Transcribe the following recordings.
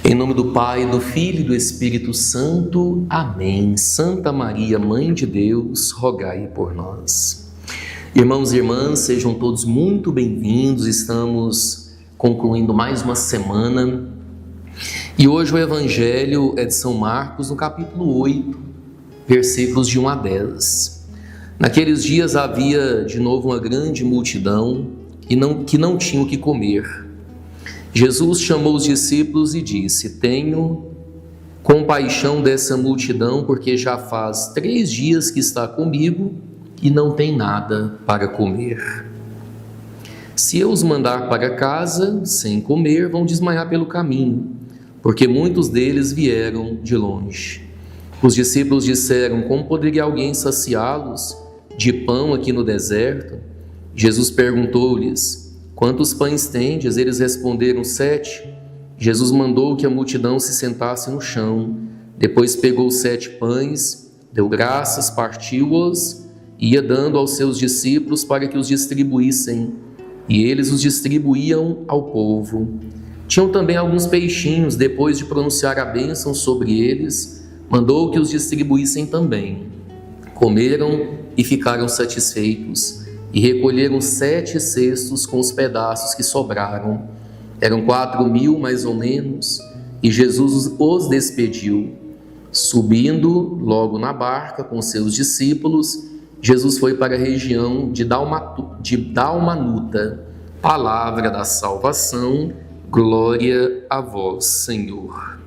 Em nome do Pai, do Filho e do Espírito Santo. Amém. Santa Maria, Mãe de Deus, rogai por nós. Irmãos e irmãs, sejam todos muito bem-vindos. Estamos concluindo mais uma semana. E hoje o Evangelho é de São Marcos, no capítulo 8, versículos de 1 a 10. Naqueles dias havia de novo uma grande multidão que não tinha o que comer. Jesus chamou os discípulos e disse: Tenho compaixão dessa multidão, porque já faz 3 dias que está comigo e não tem nada para comer. Se eu os mandar para casa sem comer, vão desmaiar pelo caminho, porque muitos deles vieram de longe. Os discípulos disseram: Como poderia alguém saciá-los de pão aqui no deserto? Jesus perguntou-lhes: Quantos pães tendes? Eles responderam: 7. Jesus mandou que a multidão se sentasse no chão. Depois pegou 7 pães, deu graças, partiu-os e ia dando aos seus discípulos para que os distribuíssem. E eles os distribuíam ao povo. Tinham também alguns peixinhos. Depois de pronunciar a bênção sobre eles, mandou que os distribuíssem também. Comeram e ficaram satisfeitos. E recolheram 7 cestos com os pedaços que sobraram. Eram 4.000 mais ou menos, e Jesus os despediu. Subindo logo na barca com seus discípulos, Jesus foi para a região de Dalmanuta. Palavra da salvação, glória a vós, Senhor.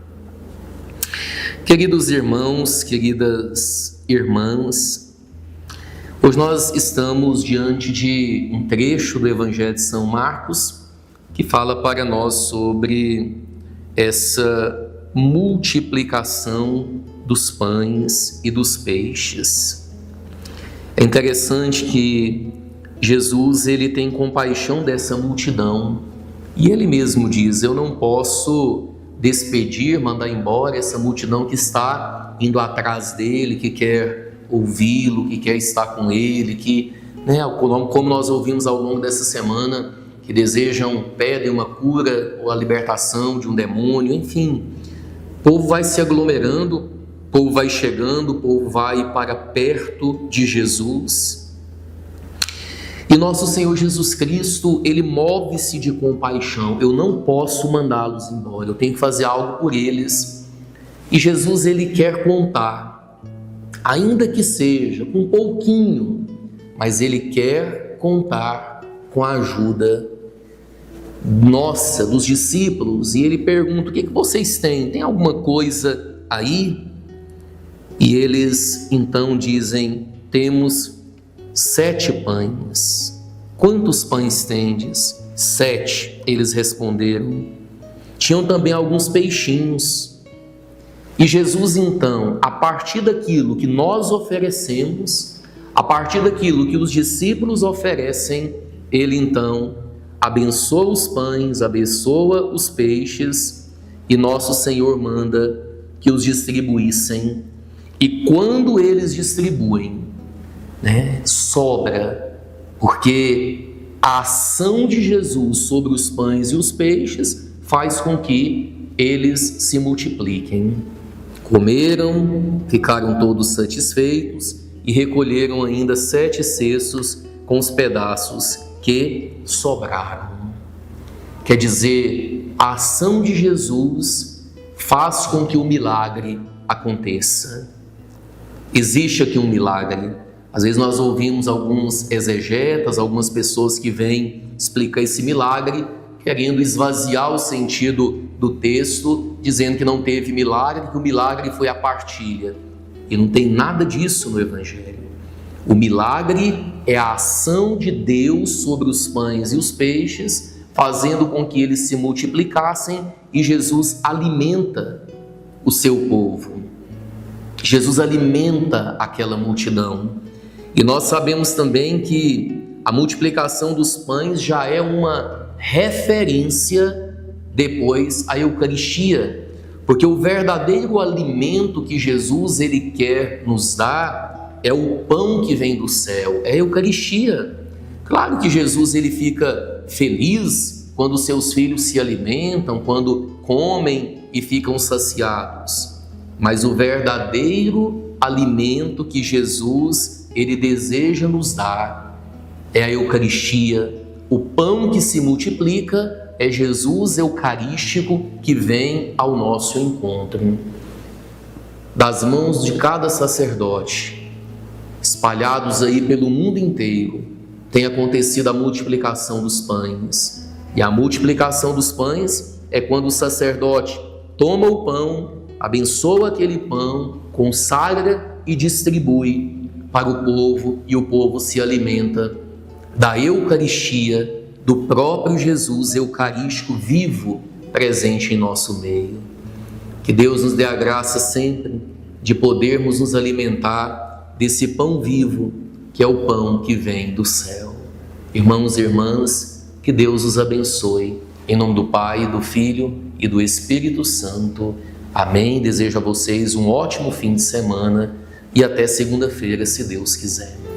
Queridos irmãos, queridas irmãs, hoje nós estamos diante de um trecho do Evangelho de São Marcos que fala para nós sobre essa multiplicação dos pães e dos peixes. É interessante que Jesus ele tem compaixão dessa multidão e ele mesmo diz: eu não posso despedir, mandar embora essa multidão que está indo atrás dele, que quer ouvi-lo, que quer estar com ele, que, como nós ouvimos ao longo dessa semana, que pedem uma cura ou a libertação de um demônio, enfim. O povo vai se aglomerando, o povo vai chegando, o povo vai para perto de Jesus. E nosso Senhor Jesus Cristo, ele move-se de compaixão. Eu não posso mandá-los embora, eu tenho que fazer algo por eles. E Jesus, ele quer contar, ainda que seja com um pouquinho, mas ele quer contar com a ajuda nossa, dos discípulos. E ele pergunta: o que vocês têm? Tem alguma coisa aí? E eles então dizem: temos 7 pães. Quantos pães tendes? 7, eles responderam. Tinham também alguns peixinhos. E Jesus então, a partir daquilo que nós oferecemos, a partir daquilo que os discípulos oferecem, ele então abençoa os pães, abençoa os peixes, e nosso Senhor manda que os distribuíssem. E quando eles distribuem, sobra, porque a ação de Jesus sobre os pães e os peixes faz com que eles se multipliquem. Comeram, ficaram todos satisfeitos e recolheram ainda 7 cestos com os pedaços que sobraram. Quer dizer, a ação de Jesus faz com que o milagre aconteça. Existe aqui um milagre. Às vezes nós ouvimos alguns exegetas, algumas pessoas que vêm explicar esse milagre, querendo esvaziar o sentido do texto, dizendo que não teve milagre, que o milagre foi a partilha. E não tem nada disso no Evangelho. O milagre é a ação de Deus sobre os pães e os peixes, fazendo com que eles se multiplicassem, e Jesus alimenta o seu povo. Jesus alimenta aquela multidão. E nós sabemos também que a multiplicação dos pães já é uma referência depois à Eucaristia, porque o verdadeiro alimento que Jesus ele quer nos dar é o pão que vem do céu, é a Eucaristia. Claro que Jesus ele fica feliz quando seus filhos se alimentam, quando comem e ficam saciados. Mas o verdadeiro alimento que Jesus, ele deseja nos dar é a Eucaristia. O pão que se multiplica é Jesus eucarístico que vem ao nosso encontro. Das mãos de cada sacerdote, espalhados aí pelo mundo inteiro, tem acontecido a multiplicação dos pães. E a multiplicação dos pães é quando o sacerdote toma o pão, abençoa aquele pão, consagra e distribui para o povo, e o povo se alimenta da Eucaristia, do próprio Jesus eucarístico vivo, presente em nosso meio. Que Deus nos dê a graça sempre de podermos nos alimentar desse pão vivo, que é o pão que vem do céu. Irmãos e irmãs, que Deus os abençoe. Em nome do Pai, do Filho e do Espírito Santo. Amém. Desejo a vocês um ótimo fim de semana e até segunda-feira, se Deus quiser.